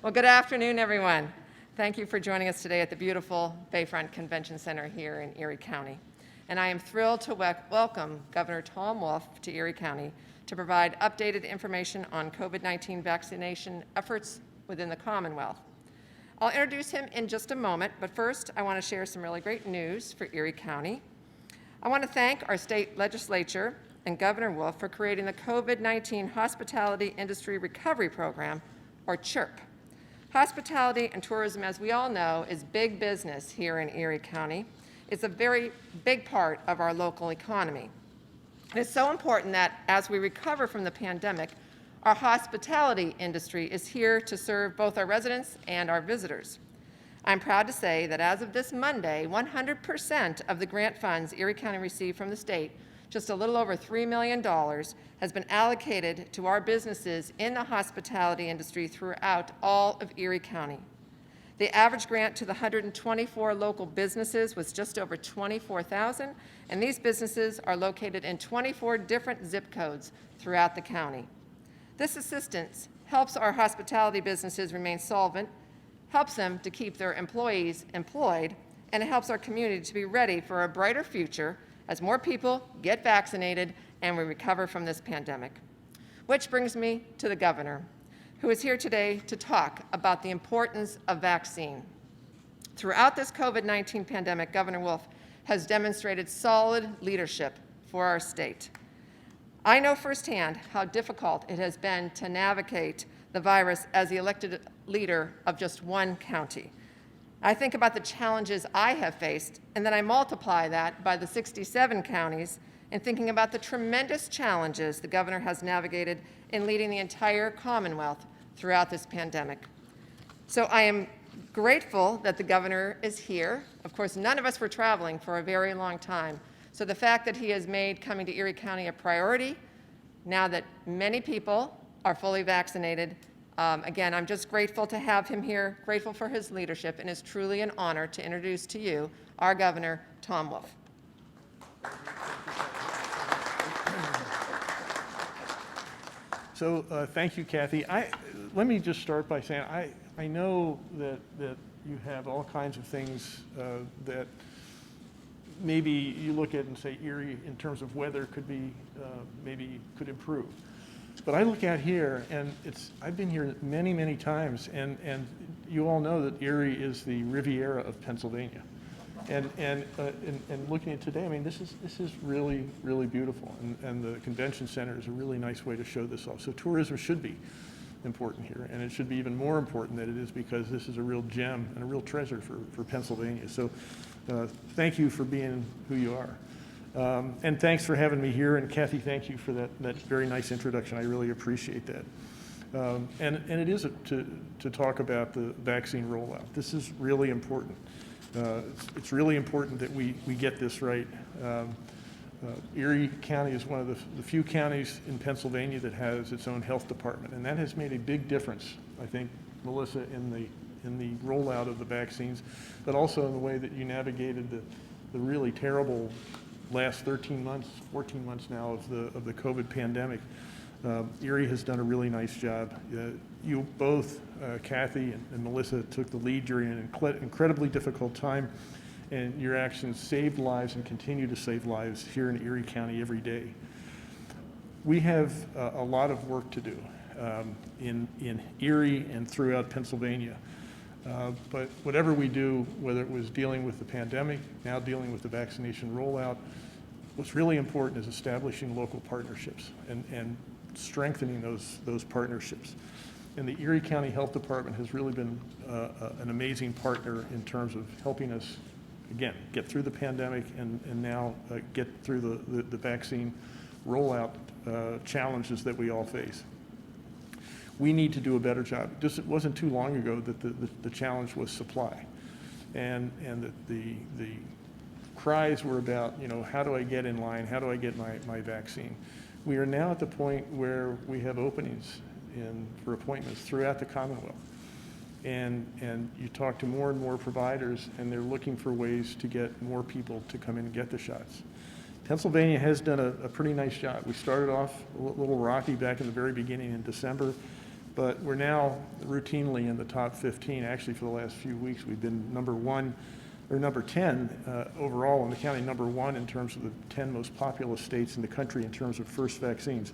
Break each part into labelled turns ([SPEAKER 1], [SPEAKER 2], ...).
[SPEAKER 1] Well, good afternoon, everyone. Thank you for joining us today at the beautiful Bayfront Convention Center here in Erie County. And I am thrilled to welcome Governor Tom Wolf to Erie County to provide updated information on COVID-19 vaccination efforts within the Commonwealth. I'll introduce him in just a moment, but first I want to share some really great news for Erie County. I want to thank our state legislature and Governor Wolf for creating the COVID-19 Hospitality Industry Recovery Program, or CHIRP. Hospitality and tourism, as we all know, is big business here in Erie County. It's a very big part of our local economy. And it's so important that as we recover from the pandemic, our hospitality industry is here to serve both our residents and our visitors. I'm proud to say that as of this Monday, 100% of the grant funds Erie County received from the state, just a little over $3 million, has been allocated to our businesses in the hospitality industry throughout all of Erie County. The average grant to the 124 local businesses was just over $24,000, and these businesses are located in 24 different zip codes throughout the county. This assistance helps our hospitality businesses remain solvent, helps them to keep their employees employed, and it helps our community to be ready for a brighter future as more people get vaccinated and we recover from this pandemic. Which brings me to the governor, who is here today to talk about the importance of vaccine. Throughout this COVID-19 pandemic, Governor Wolf has demonstrated solid leadership for our state. I know firsthand how difficult it has been to navigate the virus as the elected leader of just one county. I think about the challenges I have faced, and then I multiply that by the 67 counties, and thinking about the tremendous challenges the governor has navigated in leading the entire Commonwealth throughout this pandemic. So I am grateful that the governor is here. Of course, none of us were traveling for a very long time. So the fact that he has made coming to Erie County a priority, now that many people are fully vaccinated, again, I'm just grateful to have him here, grateful for his leadership, and it's truly an honor to introduce to you our Governor, Tom Wolf.
[SPEAKER 2] So thank you, Kathy. Let me just start by saying I know that you have all kinds of things that maybe you look at and say Erie in terms of weather could be maybe could improve. But I look out here, and I've been here many, many times, and you all know that Erie is the Riviera of Pennsylvania. And looking at today, I mean, this is really, really beautiful, and the convention center is a really nice way to show this off. So tourism should be important here, and it should be even more important than it is because this is a real gem and a real treasure for Pennsylvania. So thank you for being who you are. And thanks for having me here, and Kathy, thank you for that very nice introduction. I really appreciate that. And it is to talk about the vaccine rollout. This is really important. It's really important that we get this right. Erie County is one of the few counties in Pennsylvania that has its own health department, and that has made a big difference, I think, Melissa, in the rollout of the vaccines, but also in the way that you navigated the really terrible last 13 months, 14 months now of the COVID pandemic. Erie has done a really nice job. You both, Kathy and Melissa, took the lead during an incredibly difficult time, and your actions saved lives and continue to save lives here in Erie County every day. We have a lot of work to do in Erie and throughout Pennsylvania. But whatever we do, whether it was dealing with the pandemic, now dealing with the vaccination rollout, what's really important is establishing local partnerships and strengthening those partnerships. And the Erie County Health Department has really been an amazing partner in terms of helping us, again, get through the pandemic and now get through the vaccine rollout challenges that we all face. We need to do a better job. It wasn't too long ago that the challenge was supply, and that the cries were about, how do I get in line? How do I get my vaccine? We are now at the point where we have openings for appointments throughout the Commonwealth. And you talk to more and more providers, and they're looking for ways to get more people to come in and get the shots. Pennsylvania has done a pretty nice job. We started off a little rocky back in the very beginning in December. but we're now routinely in the top 15. Actually, for the last few weeks, we've been number 10 overall in the county, number 1 in terms of the 10 most populous states in the country in terms of first vaccines.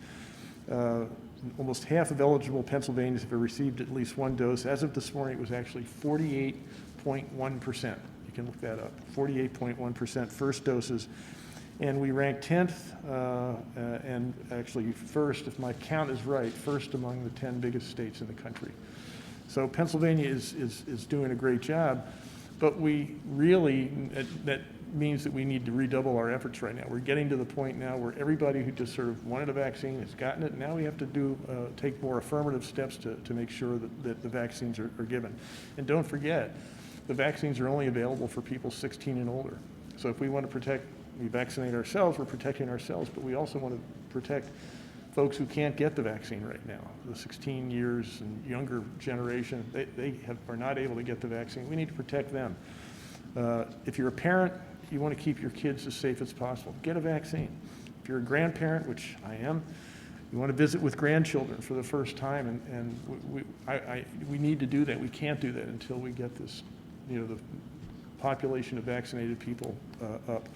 [SPEAKER 2] Almost half of eligible Pennsylvanians have received at least one dose. As of this morning, it was actually 48.1%. You can look that up, 48.1% first doses. And we ranked 10th and actually first, if my count is right, first among the 10 biggest states in the country. So Pennsylvania is doing a great job, but we really, that means that we need to redouble our efforts right now. We're getting to the point now where everybody who just sort of wanted a vaccine has gotten it. Now we have to take more affirmative steps to make sure that the vaccines are given. And don't forget, the vaccines are only available for people 16 and older. So if we want to we vaccinate ourselves, we're protecting ourselves, but we also want to protect folks who can't get the vaccine right now. The 16 years and younger generation, they are not able to get the vaccine. We need to protect them. If you're a parent, you want to keep your kids as safe as possible. Get a vaccine. If you're a grandparent, which I am, you want to visit with grandchildren for the first time, and we need to do that. We can't do that until we get this, the population of vaccinated people up.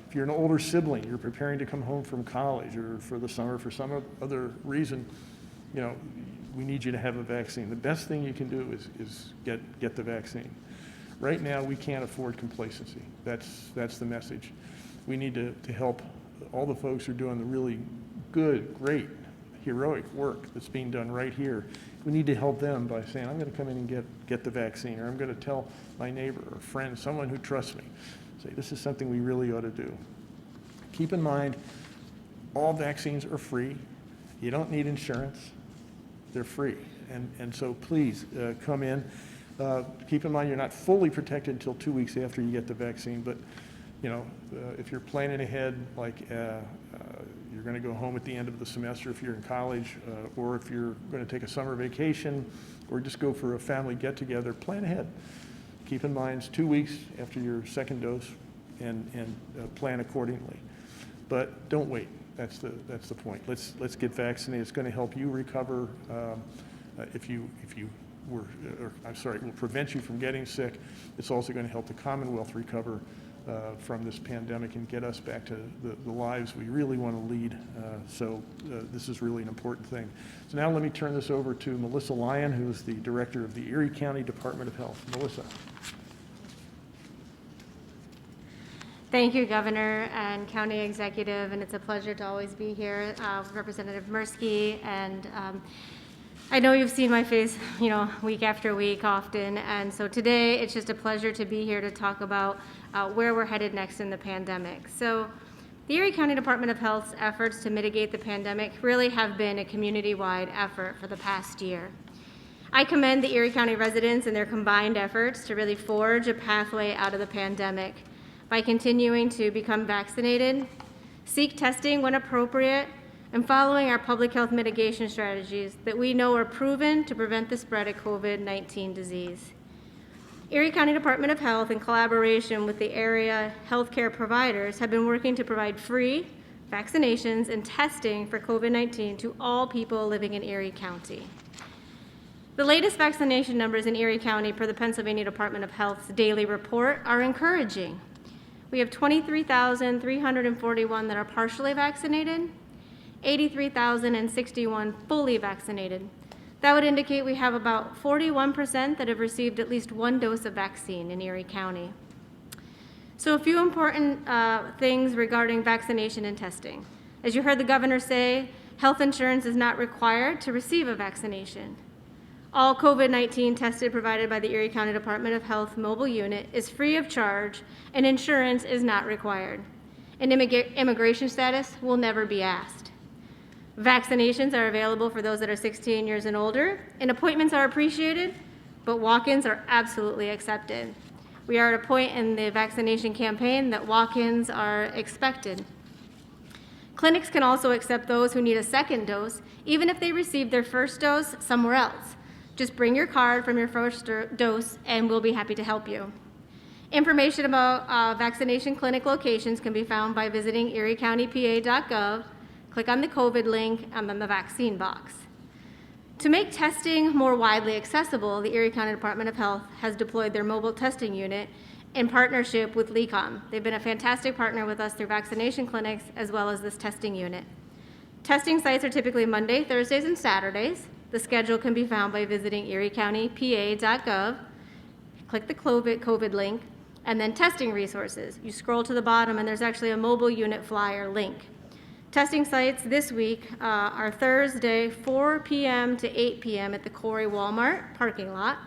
[SPEAKER 2] If you're an older sibling, you're preparing to come home from college or for the summer for some other reason, we need you to have a vaccine. The best thing you can do is get the vaccine. Right now, we can't afford complacency. That's the message. We need to help all the folks who are doing the really good, great, heroic work that's being done right here. We need to help them by saying, I'm going to come in and get the vaccine, or I'm going to tell my neighbor or friend, someone who trusts me, say, this is something we really ought to do. Keep in mind, all vaccines are free. You don't need insurance. They're free. And so please come in. Keep in mind, you're not fully protected until 2 weeks after you get the vaccine, but if you're planning ahead, like you're going to go home at the end of the semester if you're in college, or if you're going to take a summer vacation, or just go for a family get-together, plan ahead. Keep in mind, it's 2 weeks after your second dose, and plan accordingly. But don't wait. That's the point. Let's get vaccinated. It's going to help you recover. It will prevent you from getting sick. It's also going to help the Commonwealth recover from this pandemic and get us back to the lives we really want to lead. So this is really an important thing. So now let me turn this over to Melissa Lyon, who is the director of the Erie County Department of Health. Melissa.
[SPEAKER 3] Thank you, Governor and County Executive, and it's a pleasure to always be here with Representative Mirsky. And I know you've seen my face, week after week often, and so today it's just a pleasure to be here to talk about where we're headed next in the pandemic. So the Erie County Department of Health's efforts to mitigate the pandemic really have been a community-wide effort for the past year. I commend the Erie County residents and their combined efforts to really forge a pathway out of the pandemic by continuing to become vaccinated, seek testing when appropriate, and following our public health mitigation strategies that we know are proven to prevent the spread of COVID-19 disease. Erie County Department of Health, in collaboration with the area healthcare providers, have been working to provide free vaccinations and testing for COVID-19 to all people living in Erie County. The latest vaccination numbers in Erie County per the Pennsylvania Department of Health's daily report are encouraging. We have 23,341 that are partially vaccinated, 83,061 fully vaccinated. That would indicate we have about 41% that have received at least one dose of vaccine in Erie County. So a few important things regarding vaccination and testing. As you heard the governor say, health insurance is not required to receive a vaccination. All COVID-19 tested provided by the Erie County Department of Health mobile unit is free of charge, and insurance is not required. And immigration status will never be asked. Vaccinations are available for those that are 16 years and older, and appointments are appreciated, but walk-ins are absolutely accepted. We are at a point in the vaccination campaign that walk-ins are expected. Clinics can also accept those who need a second dose, even if they received their first dose somewhere else. Just bring your card from your first dose and we'll be happy to help you. Information about vaccination clinic locations can be found by visiting eriecountypa.gov, click on the COVID link, and then the vaccine box. To make testing more widely accessible, the Erie County Department of Health has deployed their mobile testing unit in partnership with LECOM. They've been a fantastic partner with us through vaccination clinics as well as this testing unit. Testing sites are typically Monday, Thursdays, and Saturdays. The schedule can be found by visiting eriecountypa.gov, click the COVID link, and then testing resources. You scroll to the bottom and there's actually a mobile unit flyer link. Testing sites this week are Thursday, 4 p.m. to 8 p.m. at the Corey Walmart parking lot,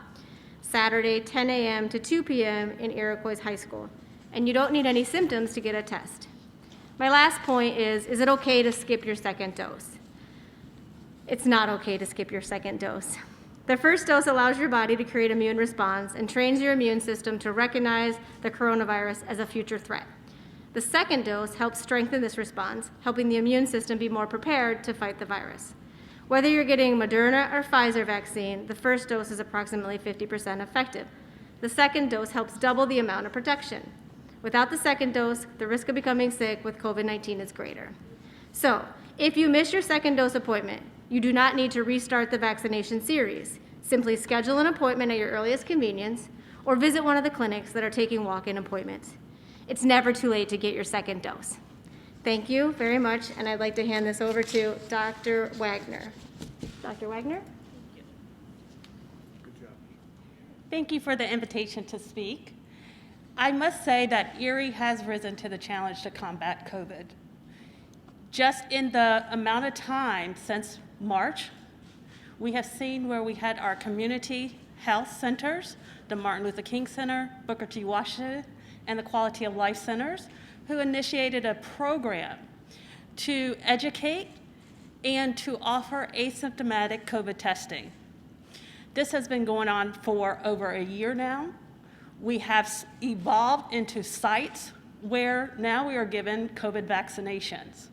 [SPEAKER 3] Saturday, 10 a.m. to 2 p.m. in Iroquois High School. And you don't need any symptoms to get a test. My last point is it okay to skip your second dose? It's not okay to skip your second dose. The first dose allows your body to create immune response and trains your immune system to recognize the coronavirus as a future threat. The second dose helps strengthen this response, helping the immune system be more prepared to fight the virus. Whether you're getting Moderna or Pfizer vaccine, the first dose is approximately 50% effective. The second dose helps double the amount of protection. Without the second dose, the risk of becoming sick with COVID-19 is greater. So, if you miss your second dose appointment, you do not need to restart the vaccination series. Simply schedule an appointment at your earliest convenience or visit one of the clinics that are taking walk-in appointments. It's never too late to get your second dose. Thank you very much, and I'd like to hand this over to Dr. Wagner. Dr. Wagner?
[SPEAKER 4] Thank you for the invitation to speak. I must say that Erie has risen to the challenge to combat COVID. Just in the amount of time since March, we have seen where we had our community health centers, the Martin Luther King Center, Booker T. Washington, and the Quality of Life Centers, who initiated a program to educate and to offer asymptomatic COVID testing. This has been going on for over a year now. We have evolved into sites where now we are given COVID vaccinations.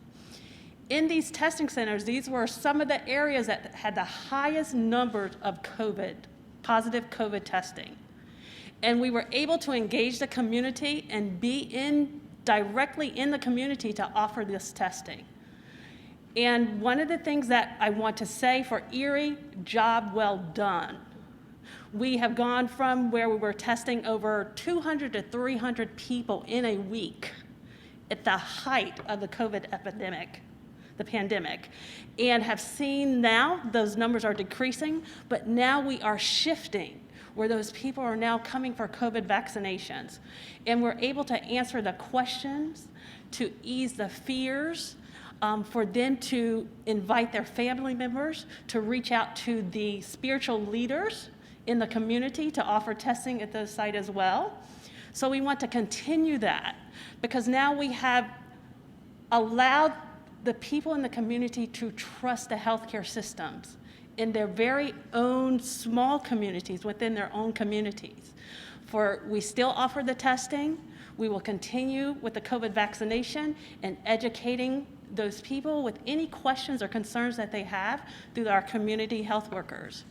[SPEAKER 4] In these testing centers, these were some of the areas that had the highest numbers of COVID, positive COVID testing. And we were able to engage the community and be directly in the community to offer this testing. And one of the things that I want to say for Erie, job well done. We have gone from where we were testing over 200 to 300 people in a week at the height of the COVID epidemic, the pandemic, and have seen now those numbers are decreasing, but now we are shifting where those people are now coming for COVID vaccinations. And we're able to answer the questions, to ease the fears, for them to invite their family members, to reach out to the spiritual leaders in the community to offer testing at the site as well. So we want to continue that because now we have allowed the people in the community to trust the healthcare systems in their very own small communities, within their own communities. For we still offer the testing, we will continue with the COVID vaccination and educating those people with any questions or concerns that they have through our community health workers.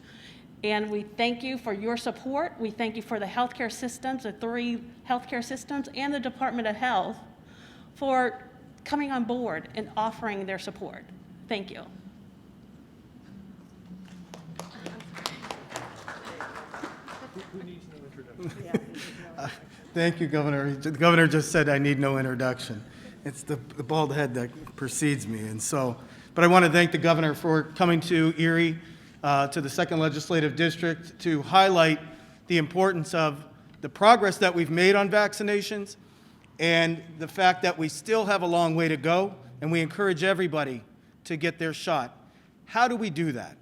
[SPEAKER 4] And we thank you for your support. We thank you for the healthcare systems, the 3 healthcare systems, and the Department of Health for coming on board and offering their support. Thank you.
[SPEAKER 2] Who needs no introduction?
[SPEAKER 5] Thank you, Governor. The governor just said I need no introduction. It's the bald head that precedes me. And so, but I want to thank the governor for coming to Erie, to the 2nd Legislative District, to highlight the importance of the progress that we've made on vaccinations and the fact that we still have a long way to go, and we encourage everybody to get their shot. How do we do that?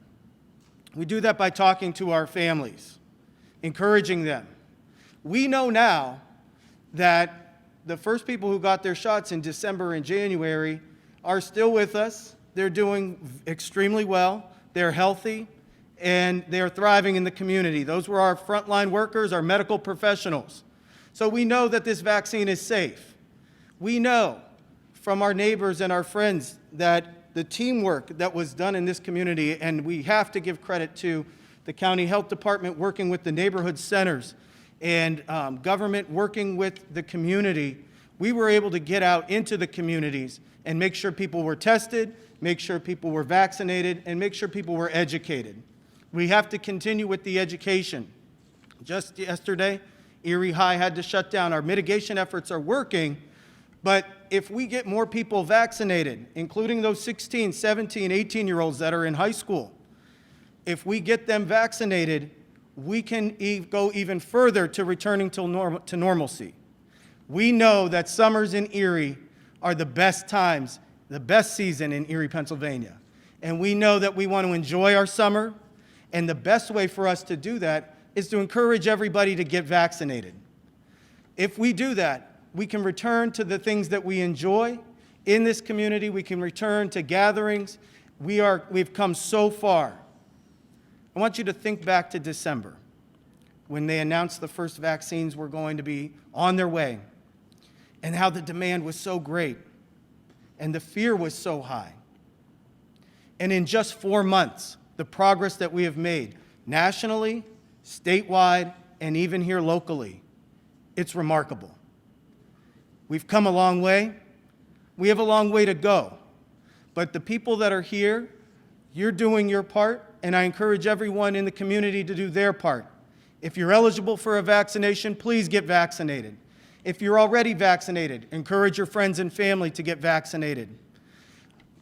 [SPEAKER 5] We do that by talking to our families, encouraging them. We know now that the first people who got their shots in December and January are still with us. They're doing extremely well. They're healthy, and they're thriving in the community. Those were our frontline workers, our medical professionals. So we know that this vaccine is safe. We know from our neighbors and our friends that the teamwork that was done in this community, and we have to give credit to the county health department working with the neighborhood centers and government working with the community, we were able to get out into the communities and make sure people were tested, make sure people were vaccinated, and make sure people were educated. We have to continue with the education. Just yesterday, Erie High had to shut down. Our mitigation efforts are working, but if we get more people vaccinated, including those 16, 17, 18-year-olds that are in high school, if we get them vaccinated, we can go even further to returning to normalcy. We know that summers in Erie are the best times, the best season in Erie, Pennsylvania. And we know that we want to enjoy our summer, and the best way for us to do that is to encourage everybody to get vaccinated. If we do that, we can return to the things that we enjoy in this community. We can return to gatherings. We've come so far. I want you to think back to December when they announced the first vaccines were going to be on their way, and how the demand was so great and the fear was so high. And in just 4 months, the progress that we have made nationally, statewide, and even here locally, it's remarkable. We've come a long way. We have a long way to go. But the people that are here, you're doing your part, and I encourage everyone in the community to do their part. If you're eligible for a vaccination, please get vaccinated. If you're already vaccinated, encourage your friends and family to get vaccinated.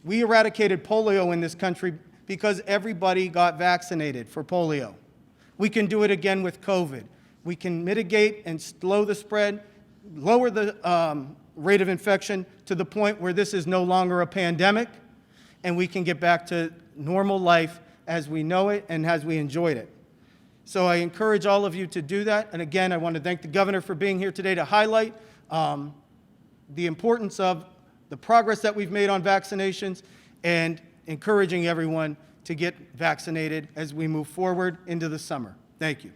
[SPEAKER 5] We eradicated polio in this country because everybody got vaccinated for polio. We can do it again with COVID. We can mitigate and slow the spread, lower the rate of infection to the point where this is no longer a pandemic, and we can get back to normal life as we know it and as we enjoyed it. So I encourage all of you to do that. And again, I want to thank the governor for being here today to highlight the importance of the progress that we've made on vaccinations and encouraging everyone to get vaccinated as we move forward into the summer. Thank you.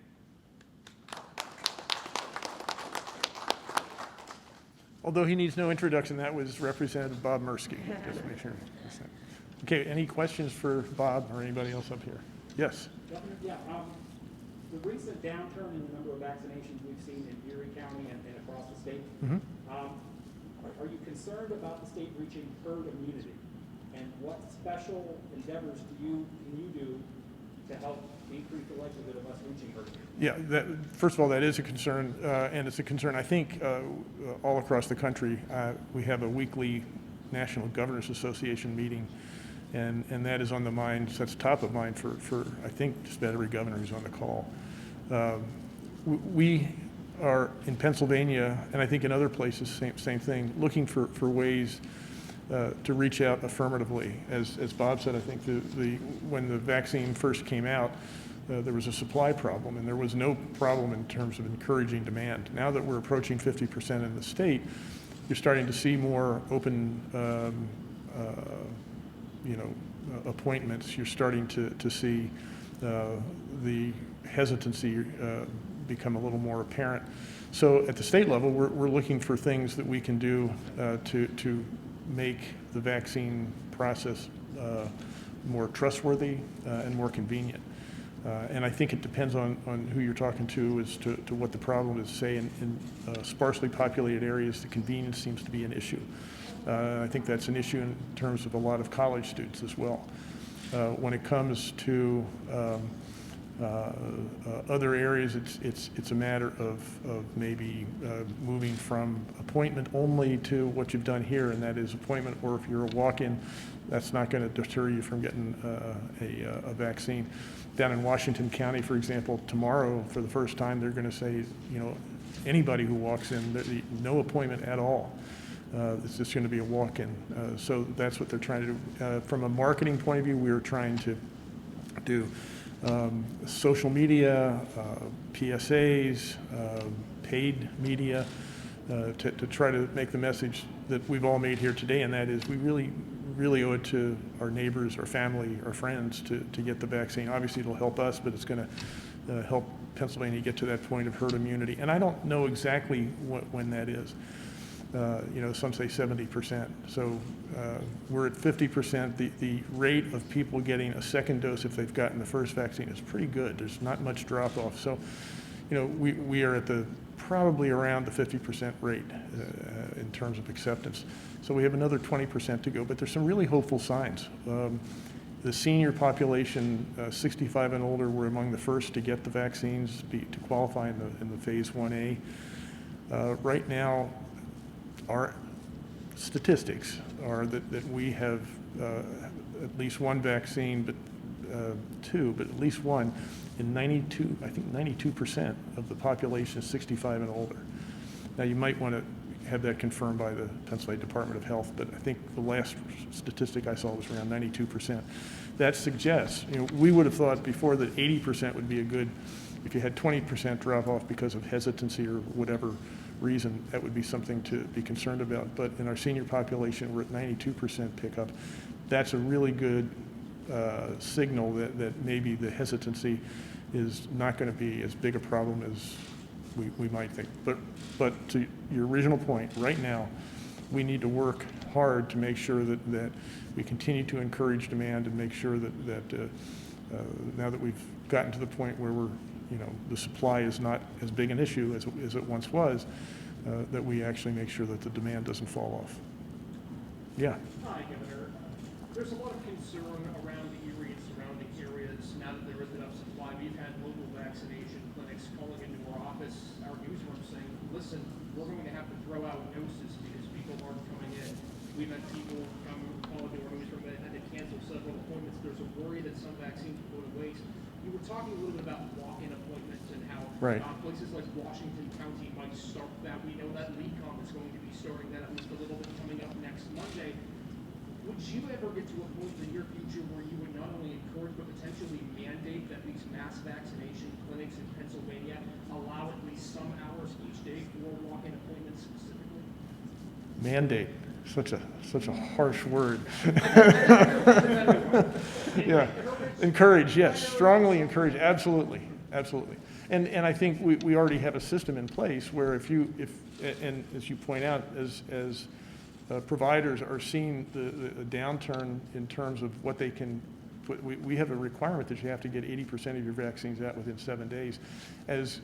[SPEAKER 2] Although he needs no introduction, that was Representative Bob Mursky. Just to make sure. Okay, any questions for Bob or anybody else up here? Yes.
[SPEAKER 6] Governor, the recent downturn in the number of vaccinations we've seen in Erie County and across the state, are you concerned about the state reaching herd immunity? And what special endeavors can you do to help increase the likelihood of us reaching herd immunity?
[SPEAKER 2] Yeah, first of all, that is a concern, and it's a concern, I think, all across the country. We have a weekly National Governors Association meeting, and that is on the mind, that's top of mind for I think, just about every governor who's on the call. We are in Pennsylvania, and I think in other places, same thing, looking for ways to reach out affirmatively. As Bob said, I think when the vaccine first came out, there was a supply problem, and there was no problem in terms of encouraging demand. Now that we're approaching 50% in the state, you're starting to see more open appointments. You're starting to see the hesitancy become a little more apparent. So at the state level, we're looking for things that we can do to make the vaccine process more trustworthy and more convenient. And I think it depends on who you're talking to as to what the problem is. Say in sparsely populated areas, the convenience seems to be an issue. I think that's an issue in terms of a lot of college students as well. When it comes to other areas, it's a matter of maybe moving from appointment only to what you've done here, and that is appointment, or if you're a walk-in, that's not going to deter you from getting a vaccine. Down in Washington County, for example, tomorrow, for the first time, they're going to say, anybody who walks in, no appointment at all. It's just going to be a walk-in. So that's what they're trying to do. From a marketing point of view, we are trying to do social media, PSAs, paid media, to try to make the message that we've all made here today, and that is we really owe it to our neighbors, our family, our friends to get the vaccine. Obviously, it'll help us, but it's going to help Pennsylvania get to that point of herd immunity. And I don't know exactly when that is. Some say 70%. So we're at 50%. The rate of people getting a second dose if they've gotten the first vaccine is pretty good. There's not much drop off. So, we are at probably around the 50% rate in terms of acceptance. So we have another 20% to go, but there's some really hopeful signs. The senior population, 65 and older, were among the first to get the vaccines to qualify in the phase 1A. Right now, our statistics are that we have at least one vaccine, but two, but at least one in 92, I think 92% of the population is 65 and older. Now, you might want to have that confirmed by the Pennsylvania Department of Health, but I think the last statistic I saw was around 92%. That suggests, we would have thought before that 80% would be a good, if you had 20% drop off because of hesitancy or whatever reason, that would be something to be concerned about. But in our senior population, we're at 92% pickup. That's a really good signal that maybe the hesitancy is not going to be as big a problem as we might think. But to your original point, right now, we need to work hard to make sure that we continue to encourage demand and make sure that now that we've gotten to the point where the supply is not as big an issue as it once was, that we actually make sure that the demand doesn't fall off. Yeah.
[SPEAKER 6] Hi, Governor. There's a lot of concern around the Erie and surrounding areas now that there is enough supply. We've had local vaccination clinics calling into our office, our newsroom, saying, listen, we're going to have to throw out doses because people aren't coming in. We've had people come call into our newsroom that had to cancel several appointments. There's a worry that some vaccines will go to waste. You were talking a little bit about walk-in appointments and how
[SPEAKER 2] Right.
[SPEAKER 6] Places like Washington County might start that. We know that LECOM is going to be starting that at least a little bit coming up next Monday. Would you ever get to a point in the near future where you would not only encourage but potentially mandate that these mass vaccination clinics in Pennsylvania allow at least some hours each day for walk-in appointments specifically?
[SPEAKER 2] Mandate, such a harsh word. Yeah, encourage, yes, strongly encourage, absolutely. And I think we already have a system in place where and as you point out, as providers are seeing the downturn in terms of what they can put, we have a requirement that you have to get 80% of your vaccines out within 7 days. As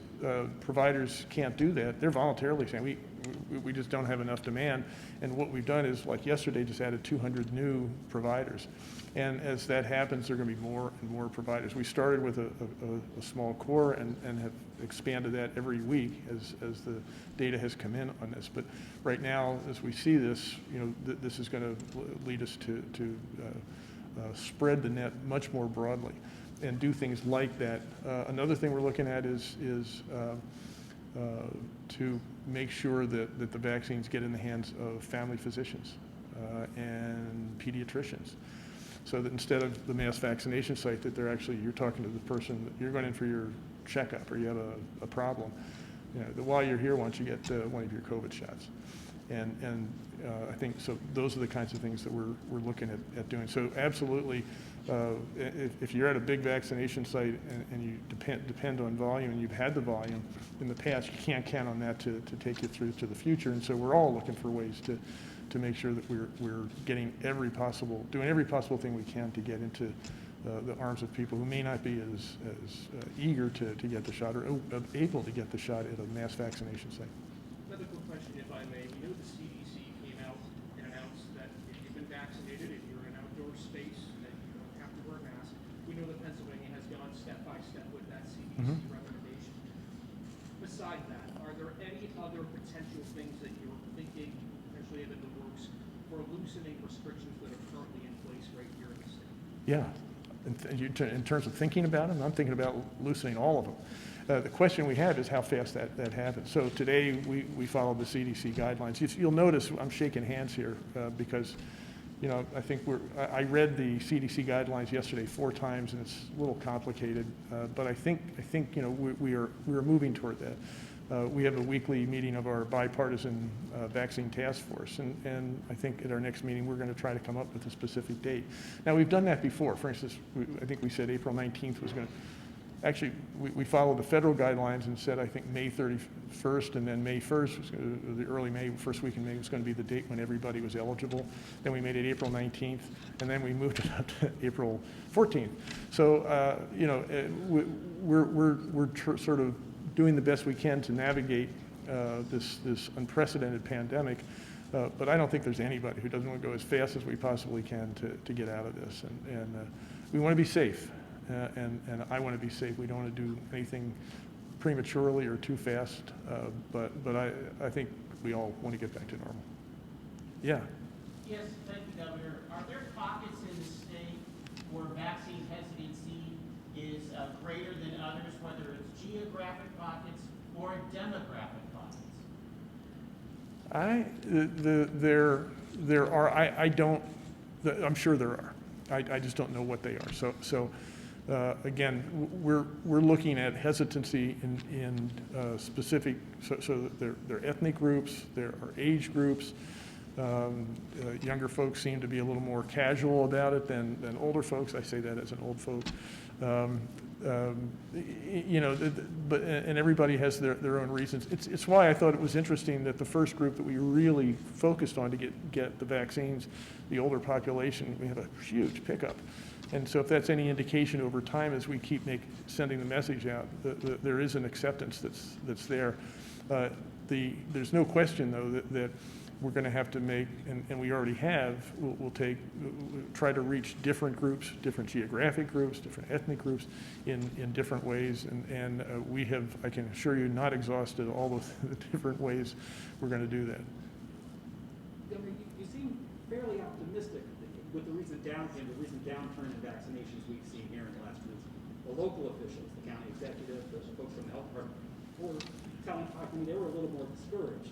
[SPEAKER 2] providers can't do that, they're voluntarily saying, we just don't have enough demand. And what we've done is, like yesterday, just added 200 new providers. And as that happens, there are going to be more and more providers. We started with a small core and have expanded that every week as the data has come in on this. But right now, as we see this, this is going to lead us to spread the net much more broadly and do things like that. Another thing we're looking at is to make sure that the vaccines get in the hands of family physicians and pediatricians, so that instead of the mass vaccination site, that you're talking to the person that you're going in for your checkup or you have a problem. That while you're here, why don't you get one of your COVID shots? And I think so. Those are the kinds of things that we're looking at doing. So absolutely, if you're at a big vaccination site and you depend on volume, and you've had the volume in the past, you can't count on that to take you through to the future. And so we're all looking for ways to make sure that we're getting doing every possible thing we can to get into the arms of people who may not be as eager to get the shot or able to get the shot at a mass vaccination site.
[SPEAKER 6] Another quick question, if I may. We know the CDC came out and announced that if you've been vaccinated, if you're in an outdoor space, that you don't have to wear a mask. We know that Pennsylvania has gone step by step with that CDC recommendation. Beside that, are there any other potential things that you're thinking, potentially in the works, for loosening restrictions that are currently in place right here in the state?
[SPEAKER 2] Yeah. In terms of thinking about them, I'm thinking about loosening all of them. The question we have is how fast that happens. So today we followed the CDC guidelines. You'll notice I'm shaking hands here because, I think I read the CDC guidelines yesterday 4 times, and it's a little complicated. But I think we are moving toward that. We have a weekly meeting of our bipartisan vaccine task force, and I think at our next meeting we're going to try to come up with a specific date. Now, we've done that before. For instance, I think we said April 19th was going to. Actually, we followed the federal guidelines and said, I think, May 31st, and then May 1st, was the early May, first week in May was going to be the date when everybody was eligible. Then we made it April 19th, and then we moved it up to April 14th. So, we're sort of doing the best we can to navigate this unprecedented pandemic But I don't think there's anybody who doesn't want to go as fast as we possibly can to get out of this. And we want to be safe, and I want to be safe. We don't want to do anything prematurely or too fast, but I think we all want to get back to normal. Yeah.
[SPEAKER 7] Yes, thank you, Governor. Are there pockets in the state where vaccine hesitancy is greater than others, whether it's geographic pockets or demographic pockets?
[SPEAKER 2] There are, I don't, I'm sure there are. I just don't know what they are. So again, we're looking at hesitancy in specific, so that there are ethnic groups, there are age groups. Younger folks seem to be a little more casual about it than older folks. I say that as an old folk. You know, and everybody has their own reasons. It's why I thought it was interesting that the first group that we really focused on to get the vaccines, the older population, we had a huge pickup. And so if that's any indication over time as we keep sending the message out, there is an acceptance that's there. There's no question, though, that we're going to have to make, and we already have, we'll try to reach different groups, different geographic groups, different ethnic groups in different ways. And we have, I can assure you, not exhausted all of the different ways we're going to do that.
[SPEAKER 6] Governor, you seem fairly optimistic with the recent downturn in vaccinations we've seen here in the last week. The local officials, the county executive, the folks from the health department, were telling me they were a little more discouraged,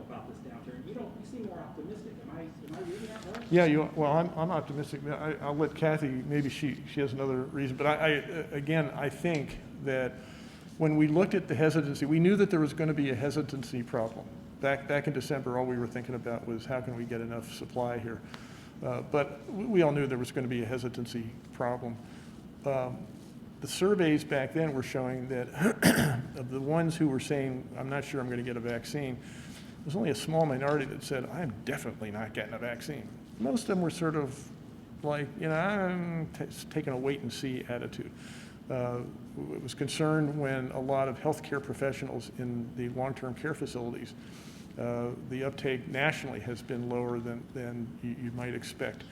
[SPEAKER 6] about this downturn. You seem more optimistic. Am I reading that right?
[SPEAKER 2] Yeah, well, I'm optimistic. I'll let Kathy, maybe she has another reason. But I think that when we looked at the hesitancy, we knew that there was going to be a hesitancy problem. Back in December, all we were thinking about was how can we get enough supply here. But we all knew there was going to be a hesitancy problem. The surveys back then were showing that of the ones who were saying, I'm not sure I'm going to get a vaccine, there's only a small minority that said, I'm definitely not getting a vaccine. Most of them were sort of like, I'm taking a wait and see attitude. It was concerned when a lot of healthcare professionals in the long-term care facilities, the uptake nationally has been lower than you might expect.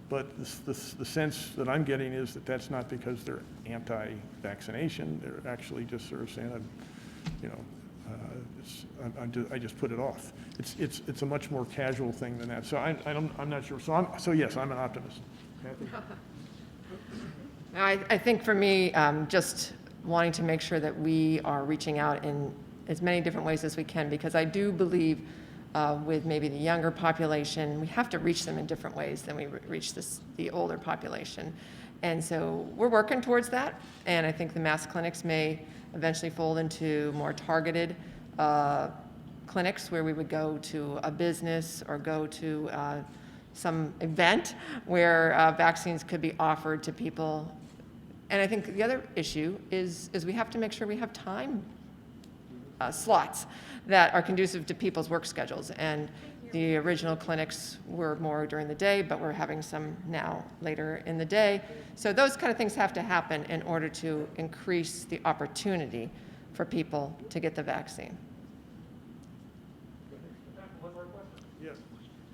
[SPEAKER 2] But the sense that I'm getting is that that's not because they're anti-vaccination. They're actually just sort of saying, I just put it off. It's a much more casual thing than that. So I'm not sure. So yes, I'm an optimist. Kathy?
[SPEAKER 1] I think for me, just wanting to make sure that we are reaching out in as many different ways as we can, because I do believe with maybe the younger population, we have to reach them in different ways than we reach the older population. And so we're working towards that, and I think the mass clinics may eventually fold into more targeted clinics where we would go to a business or go to some event where vaccines could be offered to people. And I think the other issue is we have to make sure we have time slots that are conducive to people's work schedules. And the original clinics were more during the day, but we're having some now later in the day. So those kind of things have to happen in order to increase the opportunity for people to get the vaccine.
[SPEAKER 2] Yes.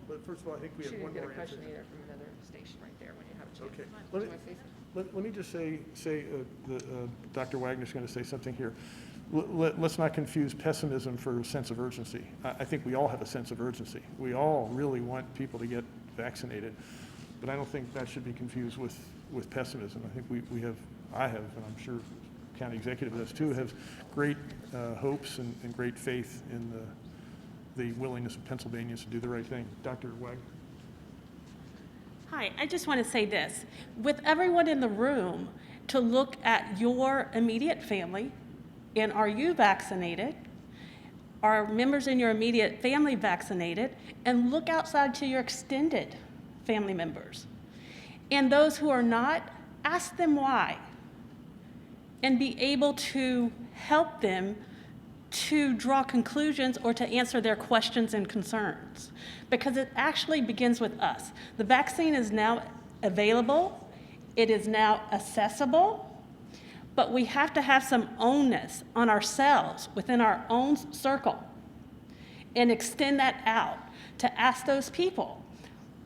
[SPEAKER 2] But first of all, I think we have
[SPEAKER 1] She
[SPEAKER 2] one
[SPEAKER 1] didn't get
[SPEAKER 2] more
[SPEAKER 1] a question
[SPEAKER 2] answer.
[SPEAKER 1] either from another station right there when you have a chance.
[SPEAKER 2] Okay.
[SPEAKER 1] Do you want to say something?
[SPEAKER 2] Let me just say Dr. Wagner's going to say something here. Let's not confuse pessimism for a sense of urgency. I think we all have a sense of urgency. We all really want people to get vaccinated, but I don't think that should be confused with pessimism. I think I have, and I'm sure county executive does too, have great hopes and great faith in the willingness of Pennsylvanians to do the right thing. Dr. Wagner.
[SPEAKER 4] Hi, I just want to say this. With everyone in the room, to look at your immediate family, and are you vaccinated? Are members in your immediate family vaccinated? And look outside to your extended family members. And those who are not, ask them why. And be able to help them to draw conclusions or to answer their questions and concerns. Because it actually begins with us. The vaccine is now available. It is now accessible. But we have to have some ownness on ourselves within our own circle and extend that out to ask those people,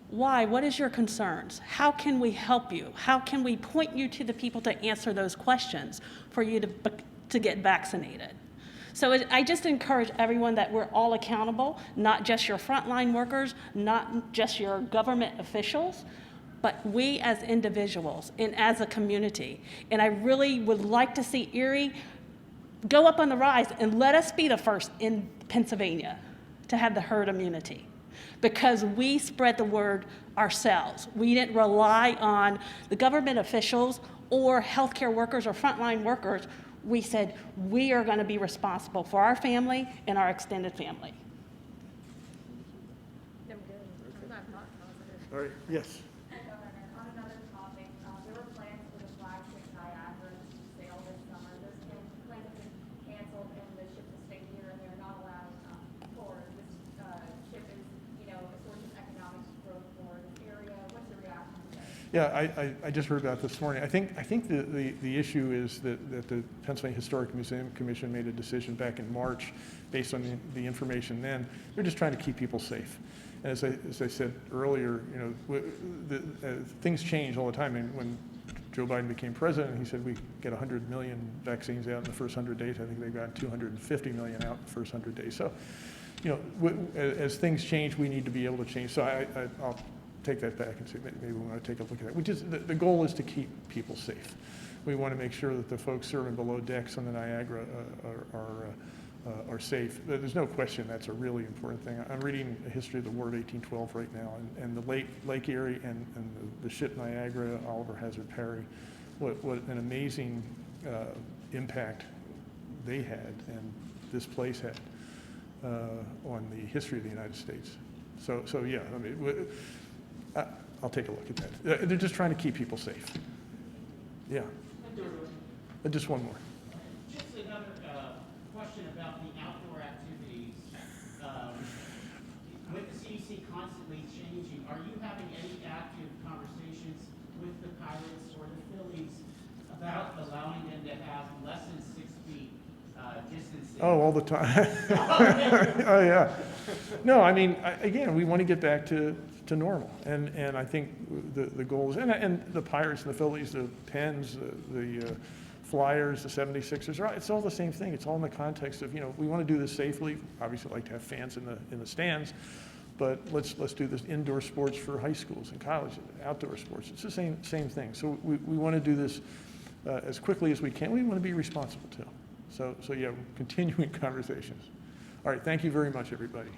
[SPEAKER 4] why? What is your concerns? How can we help you? How can we point you to the people to answer those questions for you to get vaccinated? So I just encourage everyone that we're all accountable, not just your frontline workers, not just your government officials, but we as individuals and as a community. And I really would like to see Erie go up on the rise and let us be the first in Pennsylvania to have the herd immunity, because we spread the word ourselves. We didn't rely on the government officials or healthcare workers or frontline workers. We said we are going to be responsible for our family and our extended family.
[SPEAKER 2] All right, yes.
[SPEAKER 8] Governor, on another topic, there were plans for the flagship Niagara to sail this summer. Those plans have been canceled and the ship will stay here and they're not allowed forward. This ship is, a source of economic growth for this area. What's your reaction to that?
[SPEAKER 2] Yeah, I just heard about this morning. I think the issue is that the Pennsylvania Historic Museum Commission made a decision back in March based on the information then. They're just trying to keep people safe. And as I said earlier, things change all the time. And when Joe Biden became president, he said we get 100 million vaccines out in the first 100 days. I think they've got 250 million out in the first 100 days. So, as things change, we need to be able to change. So I'll take that back and say maybe we want to take a look at that. Which is the goal is to keep people safe. We want to make sure that the folks serving below decks on the Niagara are safe. There's no question that's a really important thing. I'm reading a history of the War of 1812 right now, and the Lake Erie and the ship Niagara, Oliver Hazard Perry, what an amazing impact they had and this place had on the history of the United States. So yeah, I mean, I'll take a look at that. They're just trying to keep people safe. Yeah. Just one more.
[SPEAKER 7] Just another question about the outdoor activities. With the CDC constantly changing, are you having any active conversations with the pilots or the Phillies about allowing them to have less than 6 feet distancing?
[SPEAKER 2] Oh, all the time. Oh, yeah. No, I mean, again, we want to get back to normal. And I think the goal is, and the Pirates and the Phillies, the Pens, the Flyers, the 76ers, it's all the same thing. It's all in the context of, we want to do this safely. Obviously, like to have fans in the stands, but let's do this indoor sports for high schools and colleges, outdoor sports. It's the same thing. So we want to do this as quickly as we can. We want to be responsible too. So yeah, continuing conversations. All right, thank you very much, everybody.